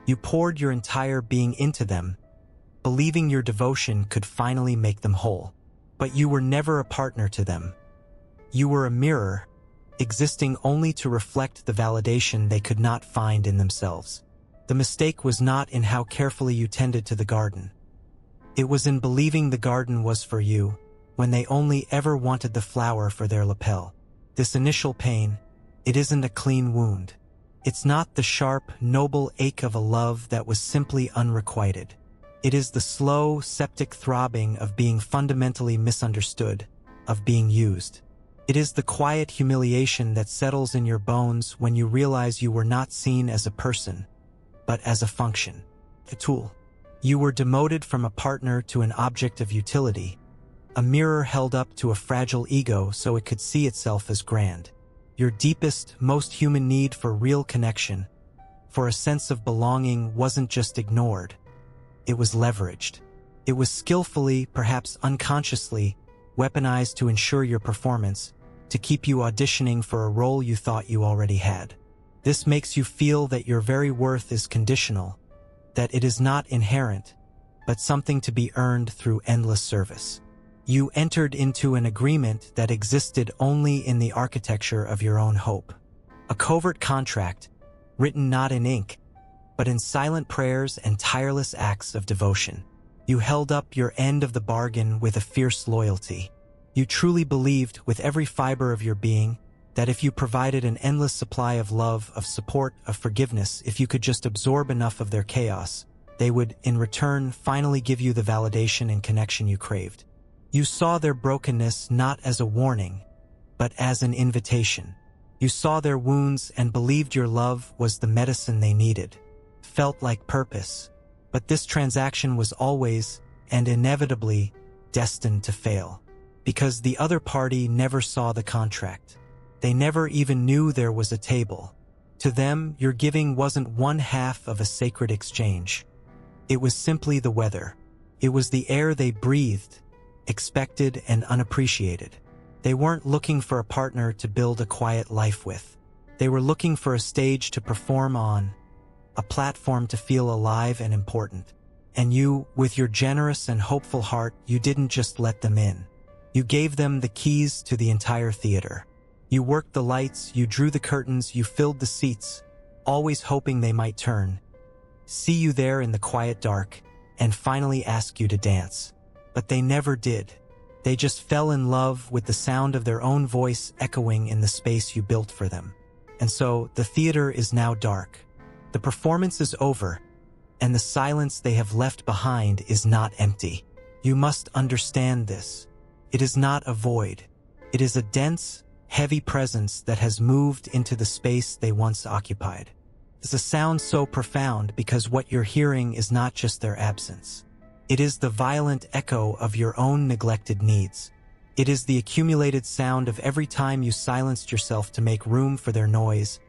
You poured your entire being into them, believing your devotion could finally make them whole. But you were never a partner to them. You were a mirror, existing only to reflect the validation they could not find in themselves. The mistake was not in how carefully you tended to the garden. It was in believing the garden was for you, when they only ever wanted the flower for their lapel. This initial pain, it isn't a clean wound. It's not the sharp, noble ache of a love that was simply unrequited. It is the slow, septic throbbing of being fundamentally misunderstood, of being used. It is the quiet humiliation that settles in your bones when you realize you were not seen as a person, but as a function, a tool. You were demoted from a partner to an object of utility, a mirror held up to a fragile ego so it could see itself as grand. Your deepest, most human need for real connection, for a sense of belonging, wasn't just ignored. It was leveraged. It was skillfully, perhaps unconsciously, weaponized to ensure your performance, to keep you auditioning for a role you thought you already had. This makes you feel that your very worth is conditional, that it is not inherent, but something to be earned through endless service. You entered into an agreement that existed only in the architecture of your own hope. A covert contract, written not in ink, but in silent prayers and tireless acts of devotion. You held up your end of the bargain with a fierce loyalty. You truly believed with every fiber of your being that if you provided an endless supply of love, of support, of forgiveness, if you could just absorb enough of their chaos, they would, in return, finally give you the validation and connection you craved. You saw their brokenness not as a warning, but as an invitation. You saw their wounds and believed your love was the medicine they needed. Felt like purpose. But this transaction was always, and inevitably, destined to fail. Because the other party never saw the contract. They never even knew there was a table. To them, your giving wasn't one half of a sacred exchange. It was simply the weather. It was the air they breathed, expected and unappreciated. They weren't looking for a partner to build a quiet life with. They were looking for a stage to perform on, a platform to feel alive and important. And you, with your generous and hopeful heart, you didn't just let them in. You gave them the keys to the entire theater. You worked the lights, you drew the curtains, you filled the seats, always hoping they might turn, see you there in the quiet dark, and finally ask you to dance. But they never did. They just fell in love with the sound of their own voice echoing in the space you built for them. And so, the theater is now dark. The performance is over, and the silence they have left behind is not empty. You must understand this. It is not a void. It is a dense, heavy presence that has moved into the space they once occupied. It's a sound so profound because what you're hearing is not just their absence. It is the violent echo of your own neglected needs. It is the accumulated sound of every time you silenced yourself to make room for their noise,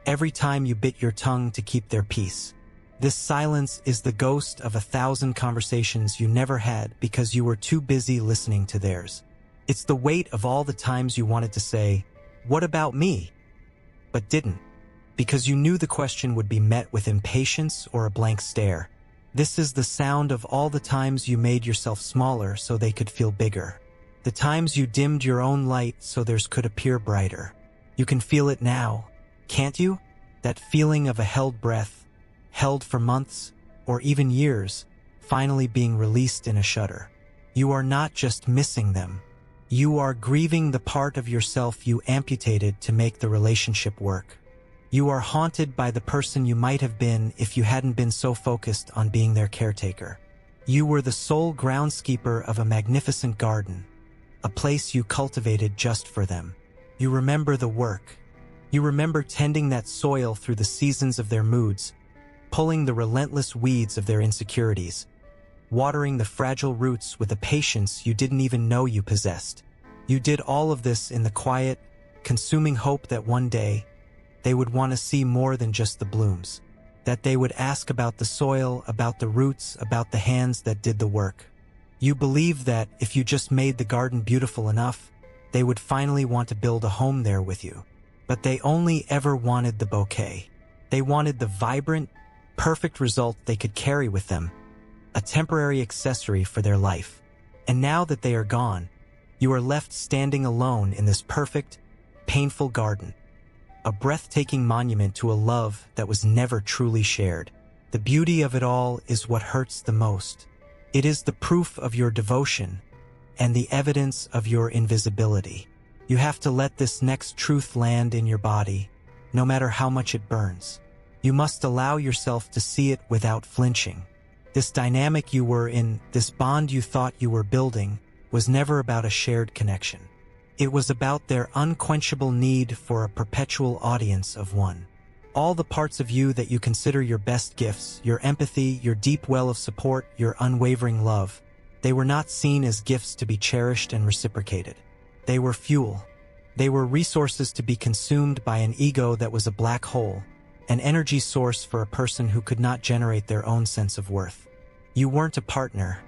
every time you bit your tongue to keep their peace. This silence is the ghost of 1,000 conversations you never had because you were too busy listening to theirs. It's the weight of all the times you wanted to say, "What about me?" but didn't, because you knew the question would be met with impatience or a blank stare. This is the sound of all the times you made yourself smaller so they could feel bigger. The times you dimmed your own light so theirs could appear brighter. You can feel it now, can't you? That feeling of a held breath, held for months, or even years, finally being released in a shudder. You are not just missing them. You are grieving the part of yourself you amputated to make the relationship work. You are haunted by the person you might have been if you hadn't been so focused on being their caretaker. You were the sole groundskeeper of a magnificent garden, a place you cultivated just for them. You remember the work. You remember tending that soil through the seasons of their moods, pulling the relentless weeds of their insecurities, watering the fragile roots with a patience you didn't even know you possessed. You did all of this in the quiet, consuming hope that one day, they would want to see more than just the blooms, that they would ask about the soil, about the roots, about the hands that did the work. You believed that if you just made the garden beautiful enough, they would finally want to build a home there with you. But they only ever wanted the bouquet. They wanted the vibrant, perfect result they could carry with them, a temporary accessory for their life. And now that they are gone, you are left standing alone in this perfect, painful garden, a breathtaking monument to a love that was never truly shared. The beauty of it all is what hurts the most. It is the proof of your devotion and the evidence of your invisibility. You have to let this next truth land in your body, no matter how much it burns. You must allow yourself to see it without flinching. This dynamic you were in, this bond you thought you were building, was never about a shared connection. It was about their unquenchable need for a perpetual audience of one. All the parts of you that you consider your best gifts, your empathy, your deep well of support, your unwavering love, they were not seen as gifts to be cherished and reciprocated. They were fuel. They were resources to be consumed by an ego that was a black hole, an energy source for a person who could not generate their own sense of worth. You weren't a partner.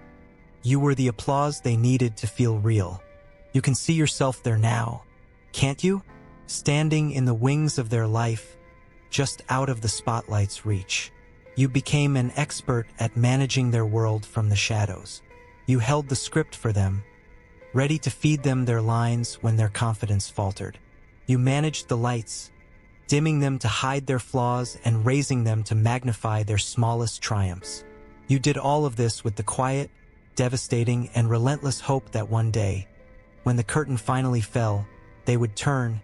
You were the applause they needed to feel real. You can see yourself there now, can't you? Standing in the wings of their life, just out of the spotlight's reach. You became an expert at managing their world from the shadows. You held the script for them, ready to feed them their lines when their confidence faltered. You managed the lights, dimming them to hide their flaws and raising them to magnify their smallest triumphs. You did all of this with the quiet, devastating, and relentless hope that one day, when the curtain finally fell, they would turn,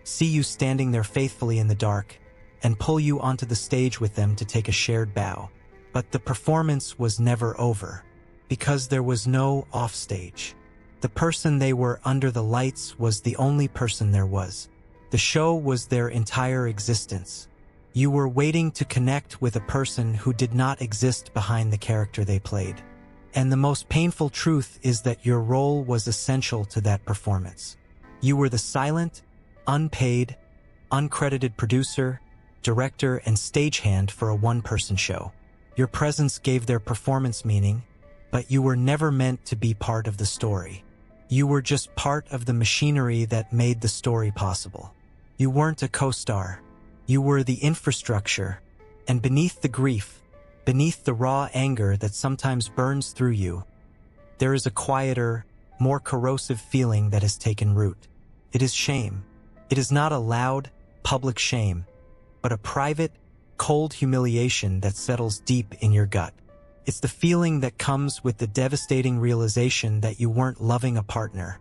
see you standing there faithfully in the dark, and pull you onto the stage with them to take a shared bow. But the performance was never over, because there was no offstage. The person they were under the lights was the only person there was. The show was their entire existence. You were waiting to connect with a person who did not exist behind the character they played. And the most painful truth is that your role was essential to that performance. You were the silent, unpaid, uncredited producer, director, and stagehand for a one-person show. Your presence gave their performance meaning, but you were never meant to be part of the story. You were just part of the machinery that made the story possible. You weren't a co-star. You were the infrastructure, and beneath the grief, beneath the raw anger that sometimes burns through you, there is a quieter, more corrosive feeling that has taken root. It is shame. It is not a loud, public shame, but a private, cold humiliation that settles deep in your gut. It's the feeling that comes with the devastating realization that you weren't loving a partner.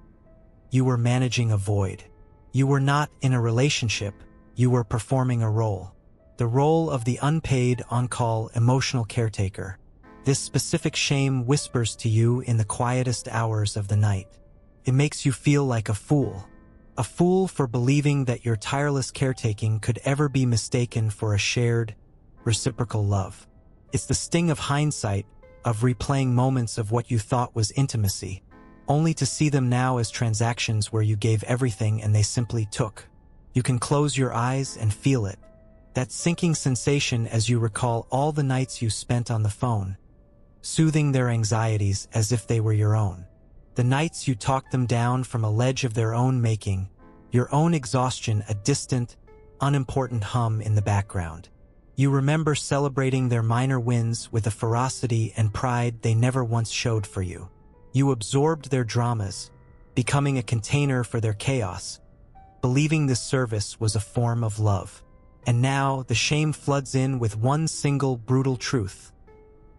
You were managing a void. You were not in a relationship. You were performing a role. The role of the unpaid, on-call, emotional caretaker. This specific shame whispers to you in the quietest hours of the night. It makes you feel like a fool for believing that your tireless caretaking could ever be mistaken for a shared, reciprocal love. It's the sting of hindsight, of replaying moments of what you thought was intimacy, only to see them now as transactions where you gave everything and they simply took. You can close your eyes and feel it. That sinking sensation as you recall all the nights you spent on the phone, soothing their anxieties as if they were your own. The nights you talked them down from a ledge of their own making, your own exhaustion a distant, unimportant hum in the background. You remember celebrating their minor wins with a ferocity and pride they never once showed for you. You absorbed their dramas, becoming a container for their chaos, believing this service was a form of love. And now the shame floods in with one single brutal truth.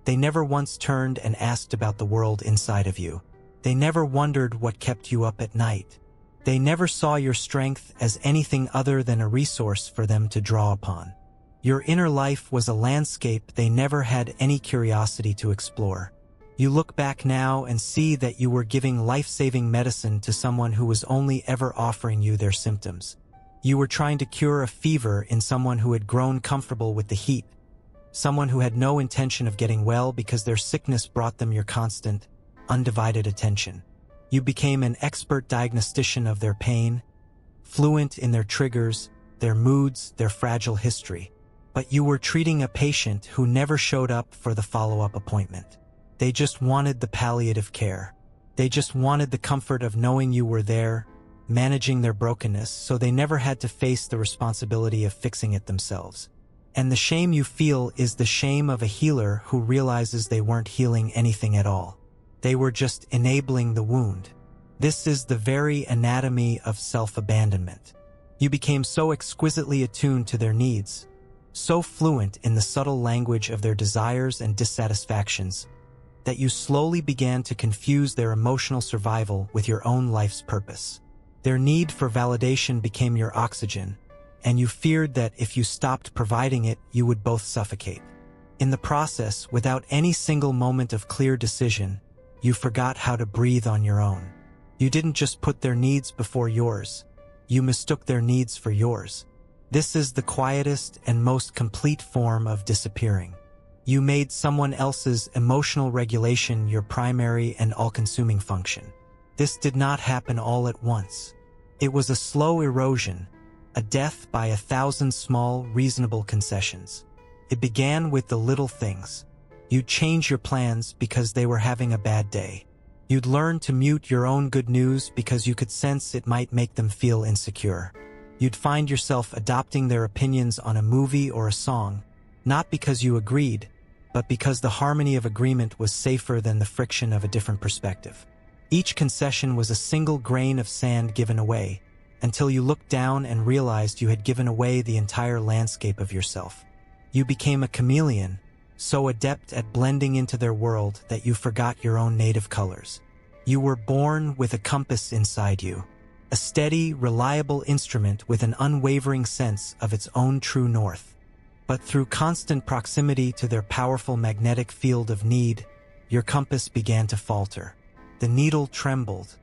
They never once turned and asked about the world inside of you. They never wondered what kept you up at night. They never saw your strength as anything other than a resource for them to draw upon. Your inner life was a landscape they never had any curiosity to explore. You look back now and see that you were giving life-saving medicine to someone who was only ever offering you their symptoms. You were trying to cure a fever in someone who had grown comfortable with the heat, someone who had no intention of getting well because their sickness brought them your constant, undivided attention. You became an expert diagnostician of their pain, fluent in their triggers, their moods, their fragile history. But you were treating a patient who never showed up for the follow-up appointment. They just wanted the palliative care. They just wanted the comfort of knowing you were there, managing their brokenness, so they never had to face the responsibility of fixing it themselves. And the shame you feel is the shame of a healer who realizes they weren't healing anything at all. They were just enabling the wound. This is the very anatomy of self-abandonment. You became so exquisitely attuned to their needs, so fluent in the subtle language of their desires and dissatisfactions, that you slowly began to confuse their emotional survival with your own life's purpose. Their need for validation became your oxygen, and you feared that if you stopped providing it, you would both suffocate. In the process, without any single moment of clear decision, you forgot how to breathe on your own. You didn't just put their needs before yours. You mistook their needs for yours. This is the quietest and most complete form of disappearing. You made someone else's emotional regulation your primary and all-consuming function. This did not happen all at once. It was a slow erosion, a death by 1,000 small, reasonable concessions. It began with the little things. You'd change your plans because they were having a bad day. You'd learn to mute your own good news because you could sense it might make them feel insecure. You'd find yourself adopting their opinions on a movie or a song, not because you agreed, but because the harmony of agreement was safer than the friction of a different perspective. Each concession was a single grain of sand given away, until you looked down and realized you had given away the entire landscape of yourself. You became a chameleon, so adept at blending into their world that you forgot your own native colors. You were born with a compass inside you, a steady, reliable instrument with an unwavering sense of its own true north. But through constant proximity to their powerful magnetic field of need, your compass began to falter. The needle trembled.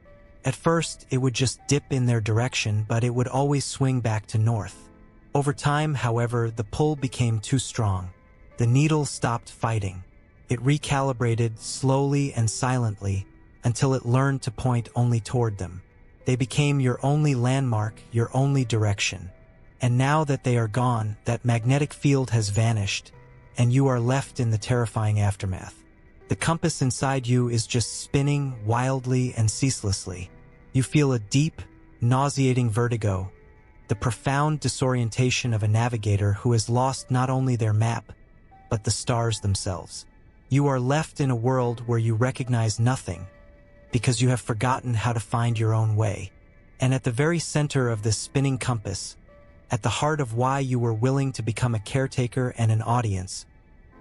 At first, it would just dip in their direction, but it would always swing back to north. Over time, however, the pull became too strong. The needle stopped fighting. It recalibrated slowly and silently until it learned to point only toward them. They became your only landmark, your only direction. And now that they are gone, that magnetic field has vanished, and you are left in the terrifying aftermath. The compass inside you is just spinning wildly and ceaselessly. You feel a deep, nauseating vertigo, the profound disorientation of a navigator who has lost not only their map, but the stars themselves. You are left in a world where you recognize nothing, because you have forgotten how to find your own way. And at the very center of this spinning compass, at the heart of why you were willing to become a caretaker and an audience,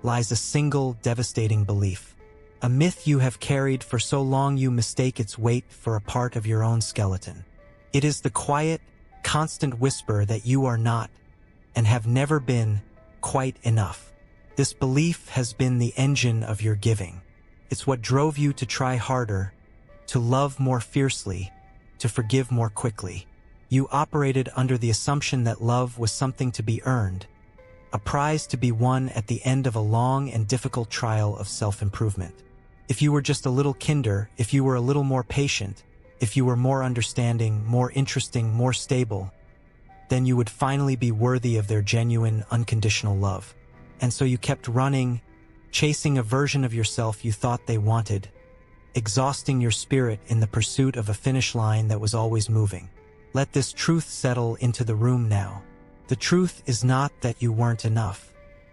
lies a single devastating belief. A myth you have carried for so long you mistake its weight for a part of your own skeleton. It is the quiet, constant whisper that you are not, and have never been, quite enough. This belief has been the engine of your giving. It's what drove you to try harder, to love more fiercely, to forgive more quickly. You operated under the assumption that love was something to be earned, a prize to be won at the end of a long and difficult trial of self-improvement. If you were just a little kinder, if you were a little more patient, if you were more understanding, more interesting, more stable, then you would finally be worthy of their genuine, unconditional love. And so you kept running, chasing a version of yourself you thought they wanted, exhausting your spirit in the pursuit of a finish line that was always moving. Let this truth settle into the room now. The truth is not that you weren't enough.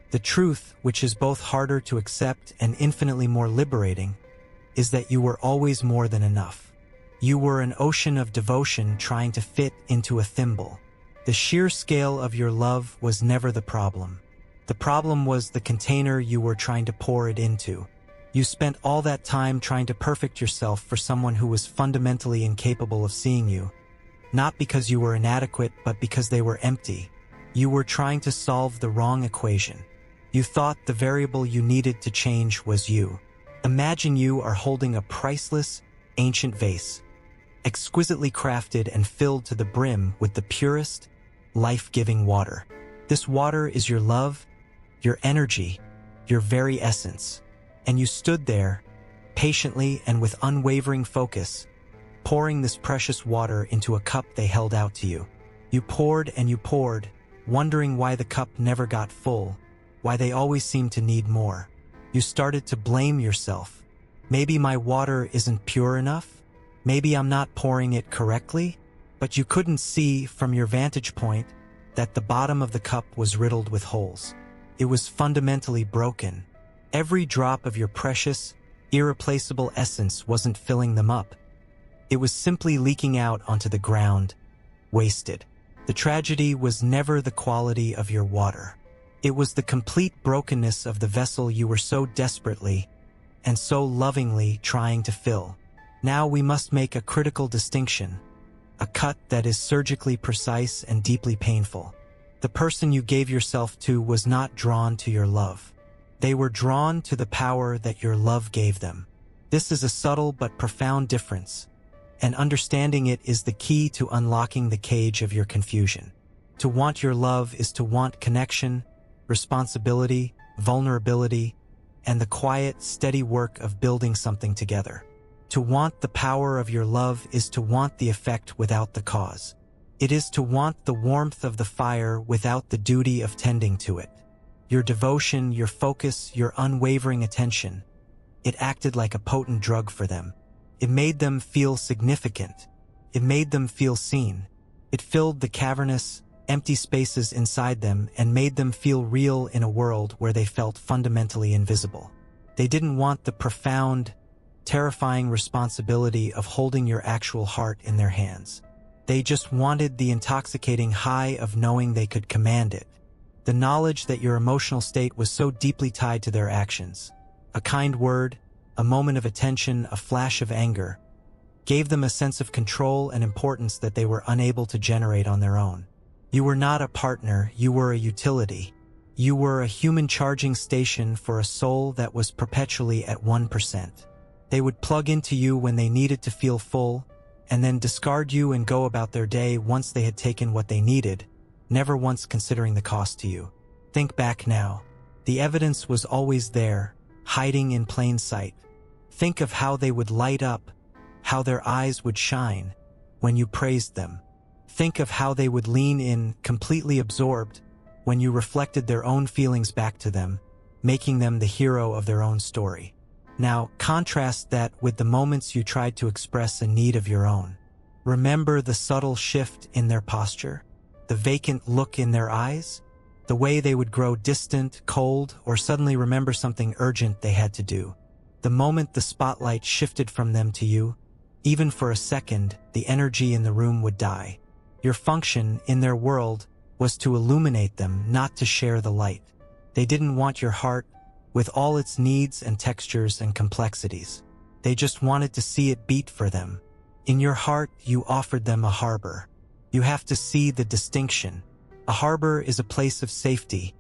The truth, which is both harder to accept and infinitely more liberating, is that you were always more than enough. You were an ocean of devotion trying to fit into a thimble. The sheer scale of your love was never the problem. The problem was the container you were trying to pour it into. You spent all that time trying to perfect yourself for someone who was fundamentally incapable of seeing you, not because you were inadequate, but because they were empty. You were trying to solve the wrong equation. You thought the variable you needed to change was you. Imagine you are holding a priceless, ancient vase, exquisitely crafted and filled to the brim with the purest, life-giving water. This water is your love, your energy, your very essence. And you stood there, patiently and with unwavering focus, pouring this precious water into a cup they held out to you. You poured and you poured, wondering why the cup never got full, why they always seemed to need more. You started to blame yourself. Maybe my water isn't pure enough. Maybe I'm not pouring it correctly. But you couldn't see from your vantage point that the bottom of the cup was riddled with holes. It was fundamentally broken. Every drop of your precious, irreplaceable essence wasn't filling them up. It was simply leaking out onto the ground, wasted. The tragedy was never the quality of your water. It was the complete brokenness of the vessel you were so desperately and so lovingly trying to fill. Now we must make a critical distinction, a cut that is surgically precise and deeply painful. The person you gave yourself to was not drawn to your love. They were drawn to the power that your love gave them. This is a subtle but profound difference, and understanding it is the key to unlocking the cage of your confusion. To want your love is to want connection, responsibility, vulnerability, and the quiet, steady work of building something together. To want the power of your love is to want the effect without the cause. It is to want the warmth of the fire without the duty of tending to it. Your devotion, your focus, your unwavering attention. It acted like a potent drug for them. It made them feel significant. It made them feel seen. It filled the cavernous, empty spaces inside them and made them feel real in a world where they felt fundamentally invisible. They didn't want the profound, terrifying responsibility of holding your actual heart in their hands. They just wanted the intoxicating high of knowing they could command it. The knowledge that your emotional state was so deeply tied to their actions. A kind word, a moment of attention, a flash of anger, gave them a sense of control and importance that they were unable to generate on their own. You were not a partner, you were a utility. You were a human charging station for a soul that was perpetually at 1%. They would plug into you when they needed to feel full, and then discard you and go about their day once they had taken what they needed, never once considering the cost to you. Think back now. The evidence was always there, hiding in plain sight. Think of how they would light up, how their eyes would shine when you praised them. Think of how they would lean in, completely absorbed, when you reflected their own feelings back to them, making them the hero of their own story. Now, contrast that with the moments you tried to express a need of your own. Remember the subtle shift in their posture, the vacant look in their eyes, the way they would grow distant, cold, or suddenly remember something urgent they had to do. The moment the spotlight shifted from them to you, even for a second, the energy in the room would die. Your function in their world was to illuminate them, not to share the light. They didn't want your heart, with all its needs and textures and complexities. They just wanted to see it beat for them. In your heart, you offered them a harbor. You have to see the distinction. A harbor is a place of safety,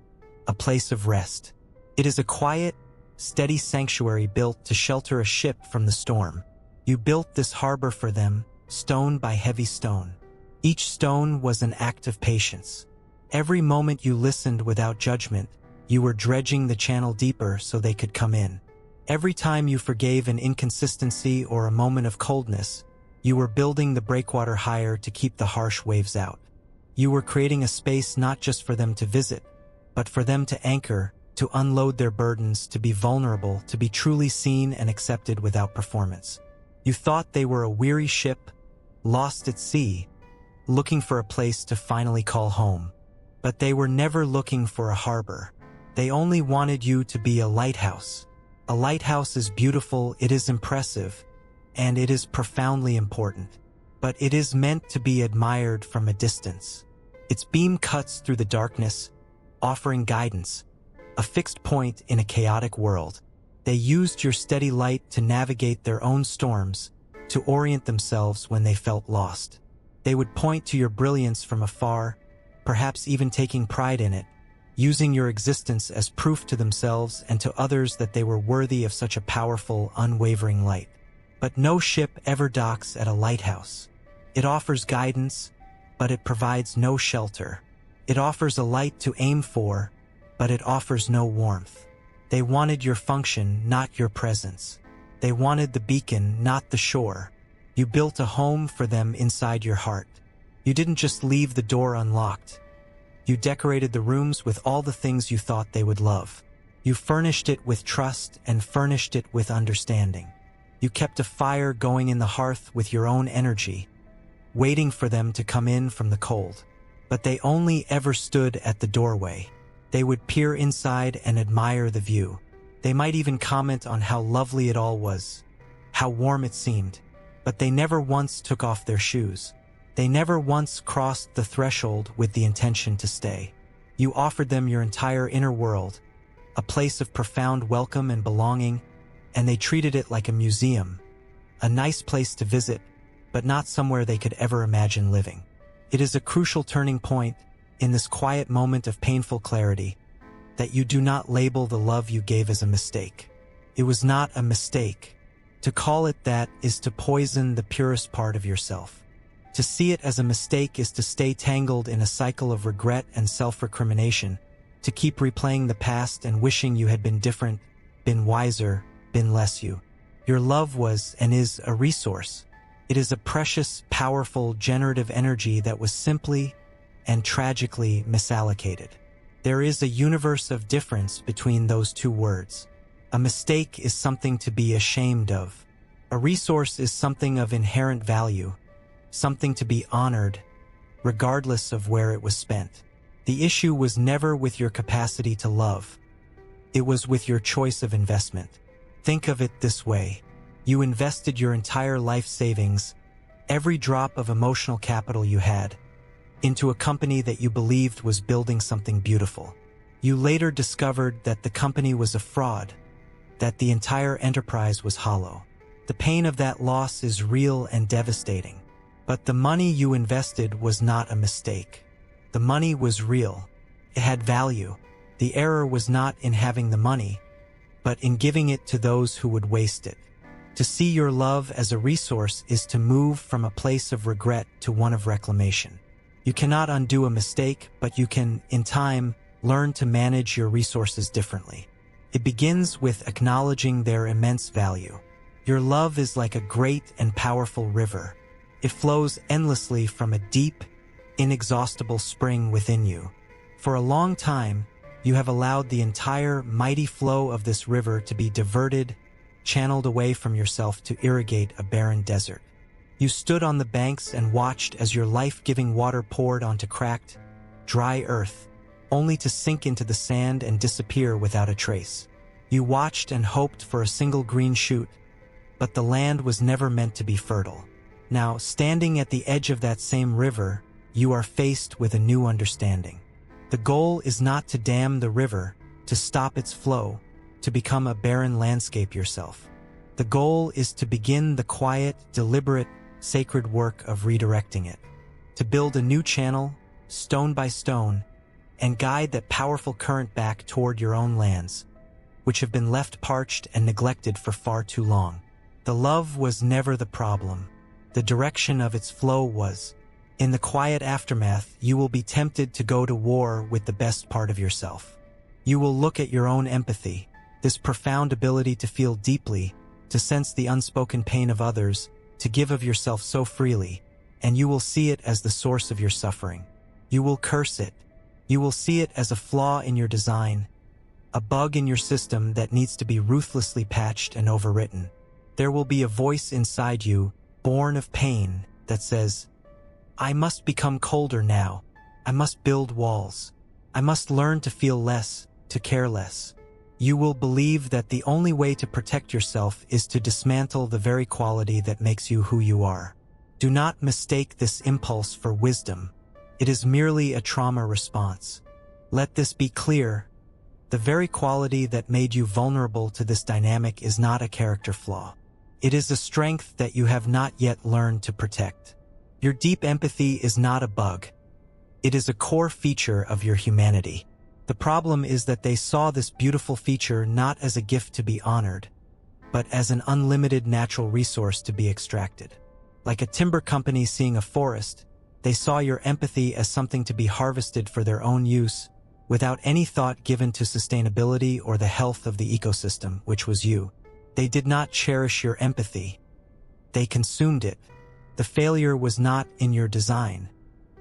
a place of rest. It is a quiet, steady sanctuary built to shelter a ship from the storm. You built this harbor for them, stone by heavy stone. Each stone was an act of patience. Every moment you listened without judgment, you were dredging the channel deeper so they could come in. Every time you forgave an inconsistency or a moment of coldness, you were building the breakwater higher to keep the harsh waves out. You were creating a space not just for them to visit, but for them to anchor, to unload their burdens, to be vulnerable, to be truly seen and accepted without performance. You thought they were a weary ship, lost at sea, looking for a place to finally call home. But they were never looking for a harbor. They only wanted you to be a lighthouse. A lighthouse is beautiful, it is impressive, and it is profoundly important. But it is meant to be admired from a distance. Its beam cuts through the darkness, offering guidance, a fixed point in a chaotic world. They used your steady light to navigate their own storms, to orient themselves when they felt lost. They would point to your brilliance from afar, perhaps even taking pride in it, using your existence as proof to themselves and to others that they were worthy of such a powerful, unwavering light. But no ship ever docks at a lighthouse. It offers guidance, but it provides no shelter. It offers a light to aim for, but it offers no warmth. They wanted your function, not your presence. They wanted the beacon, not the shore. You built a home for them inside your heart. You didn't just leave the door unlocked. You decorated the rooms with all the things you thought they would love. You furnished it with trust and furnished it with understanding. You kept a fire going in the hearth with your own energy, waiting for them to come in from the cold. But they only ever stood at the doorway. They would peer inside and admire the view. They might even comment on how lovely it all was, how warm it seemed, but they never once took off their shoes. They never once crossed the threshold with the intention to stay. You offered them your entire inner world, a place of profound welcome and belonging, and they treated it like a museum, a nice place to visit, but not somewhere they could ever imagine living. It is a crucial turning point in this quiet moment of painful clarity that you do not label the love you gave as a mistake. It was not a mistake. To call it that is to poison the purest part of yourself. To see it as a mistake is to stay tangled in a cycle of regret and self-recrimination, to keep replaying the past and wishing you had been different, been wiser, been less you. Your love was and is a resource. It is a precious, powerful, generative energy that was simply and tragically misallocated. There is a universe of difference between those two words. A mistake is something to be ashamed of. A resource is something of inherent value, something to be honored, regardless of where it was spent. The issue was never with your capacity to love. It was with your choice of investment. Think of it this way. You invested your entire life savings, every drop of emotional capital you had, into a company that you believed was building something beautiful. You later discovered that the company was a fraud, that the entire enterprise was hollow. The pain of that loss is real and devastating. But the money you invested was not a mistake. The money was real. It had value. The error was not in having the money, but in giving it to those who would waste it. To see your love as a resource is to move from a place of regret to one of reclamation. You cannot undo a mistake, but you can, in time, learn to manage your resources differently. It begins with acknowledging their immense value. Your love is like a great and powerful river. It flows endlessly from a deep, inexhaustible spring within you. For a long time, you have allowed the entire mighty flow of this river to be diverted, channeled away from yourself to irrigate a barren desert. You stood on the banks and watched as your life-giving water poured onto cracked, dry earth, only to sink into the sand and disappear without a trace. You watched and hoped for a single green shoot, but the land was never meant to be fertile. Now, standing at the edge of that same river, you are faced with a new understanding. The goal is not to dam the river, to stop its flow, to become a barren landscape yourself. The goal is to begin the quiet, deliberate, sacred work of redirecting it, to build a new channel, stone by stone, and guide that powerful current back toward your own lands, which have been left parched and neglected for far too long. The love was never the problem. The direction of its flow was. In the quiet aftermath, you will be tempted to go to war with the best part of yourself. You will look at your own empathy, this profound ability to feel deeply, to sense the unspoken pain of others, to give of yourself so freely, and you will see it as the source of your suffering. You will curse it. You will see it as a flaw in your design, a bug in your system that needs to be ruthlessly patched and overwritten. There will be a voice inside you, born of pain, that says, I must become colder now. I must build walls. I must learn to feel less, to care less. You will believe that the only way to protect yourself is to dismantle the very quality that makes you who you are. Do not mistake this impulse for wisdom. It is merely a trauma response. Let this be clear. The very quality that made you vulnerable to this dynamic is not a character flaw. It is a strength that you have not yet learned to protect. Your deep empathy is not a bug. It is a core feature of your humanity. The problem is that they saw this beautiful feature not as a gift to be honored, but as an unlimited natural resource to be extracted. Like a timber company seeing a forest, they saw your empathy as something to be harvested for their own use, without any thought given to sustainability or the health of the ecosystem, which was you. They did not cherish your empathy. They consumed it. The failure was not in your design.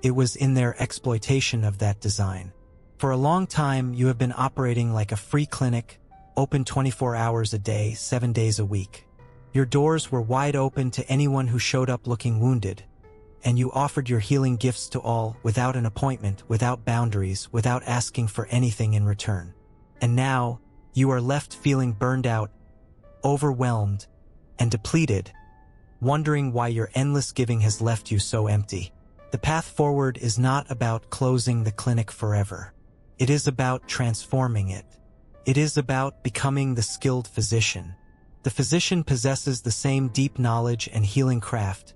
It was in their exploitation of that design. For a long time, you have been operating like a free clinic, open 24 hours a day, 7 days a week. Your doors were wide open to anyone who showed up looking wounded, and you offered your healing gifts to all without an appointment, without boundaries, without asking for anything in return. And now, you are left feeling burned out, overwhelmed, and depleted, wondering why your endless giving has left you so empty. The path forward is not about closing the clinic forever. It is about transforming it. It is about becoming the skilled physician. The physician possesses the same deep knowledge and healing craft,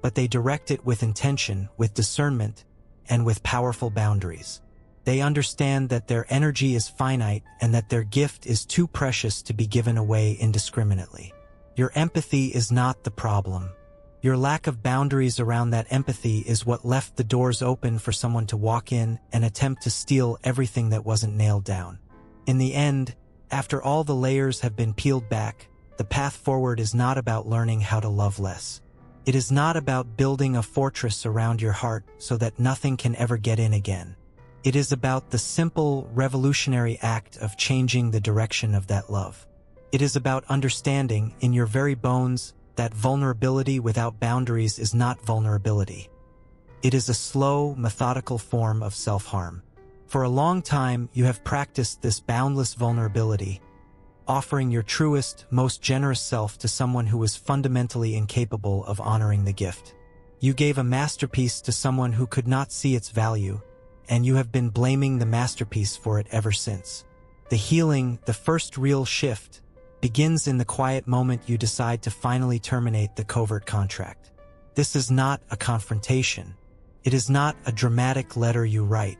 but they direct it with intention, with discernment, and with powerful boundaries. They understand that their energy is finite and that their gift is too precious to be given away indiscriminately. Your empathy is not the problem. Your lack of boundaries around that empathy is what left the doors open for someone to walk in and attempt to steal everything that wasn't nailed down. In the end, after all the layers have been peeled back, the path forward is not about learning how to love less. It is not about building a fortress around your heart so that nothing can ever get in again. It is about the simple, revolutionary act of changing the direction of that love. It is about understanding, in your very bones, that vulnerability without boundaries is not vulnerability. It is a slow, methodical form of self-harm. For a long time, you have practiced this boundless vulnerability, offering your truest, most generous self to someone who was fundamentally incapable of honoring the gift. You gave a masterpiece to someone who could not see its value, and you have been blaming the masterpiece for it ever since. The healing, the first real shift, begins in the quiet moment you decide to finally terminate the covert contract. This is not a confrontation. It is not a dramatic letter you write.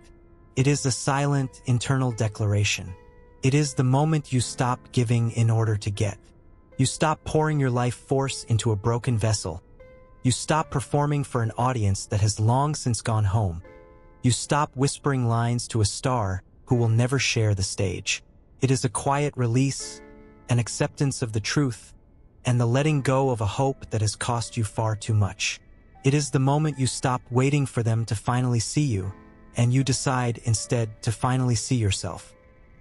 It is a silent, internal declaration. It is the moment you stop giving in order to get. You stop pouring your life force into a broken vessel. You stop performing for an audience that has long since gone home. You stop whispering lines to a star who will never share the stage. It is a quiet release, an acceptance of the truth, and the letting go of a hope that has cost you far too much. It is the moment you stop waiting for them to finally see you, and you decide instead to finally see yourself.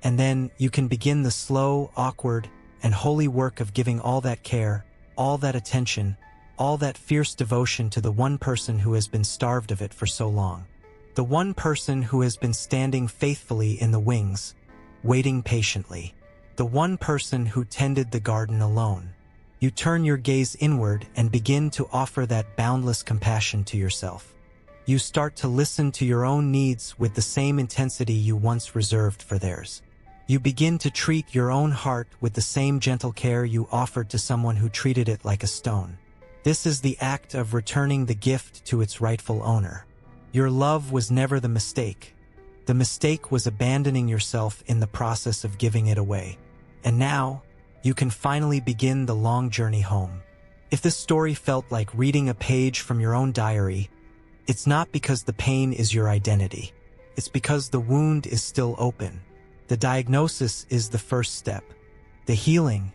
And then you can begin the slow, awkward, and holy work of giving all that care, all that attention, all that fierce devotion to the one person who has been starved of it for so long. The one person who has been standing faithfully in the wings, waiting patiently. The one person who tended the garden alone. You turn your gaze inward and begin to offer that boundless compassion to yourself. You start to listen to your own needs with the same intensity you once reserved for theirs. You begin to treat your own heart with the same gentle care you offered to someone who treated it like a stone. This is the act of returning the gift to its rightful owner. Your love was never the mistake. The mistake was abandoning yourself in the process of giving it away. And now, you can finally begin the long journey home. If this story felt like reading a page from your own diary, it's not because the pain is your identity. It's because the wound is still open. The diagnosis is the first step. The healing,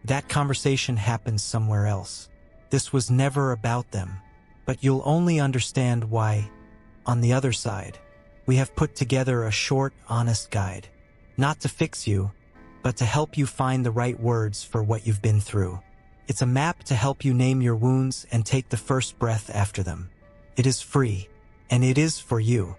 that conversation happens somewhere else. This was never about them, but you'll only understand why, on the other side. We have put together a short, honest guide, not to fix you, but to help you find the right words for what you've been through. It's a map to help you name your wounds and take the first breath after them. It is free, and it is for you.